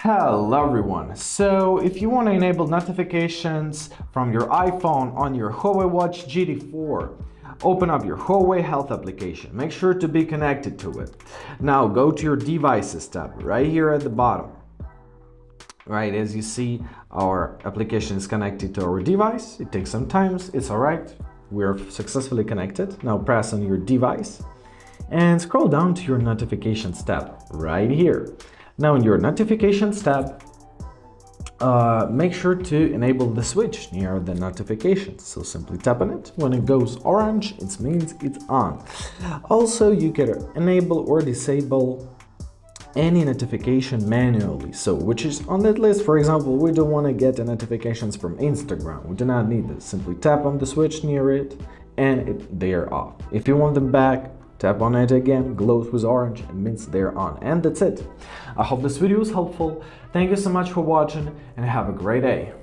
Hello everyone. So if you want to enable notifications from your iPhone on your Huawei Watch GT4, open up your Huawei Health application. Make sure to be connected to it. Now go to your Devices tab right here at the bottom. Right, as you see, our application is connected to our device. It takes some time, it's alright. We're successfully connected. Now press on your device and scroll down to your Notifications tab right here. Now in your Notifications tab, make sure to enable the switch near the notifications. So simply tap on it. When it goes orange, it means it's on. Also, you can enable or disable any notification manually. So which is on that list. For example, we don't want to get the notifications from Instagram. We do not need this. Simply tap on the switch near it and they're off. If you want them back, tap on it again, glows with orange, and means they're on. And that's it. I hope this video was helpful. Thank you so much for watching and have a great day.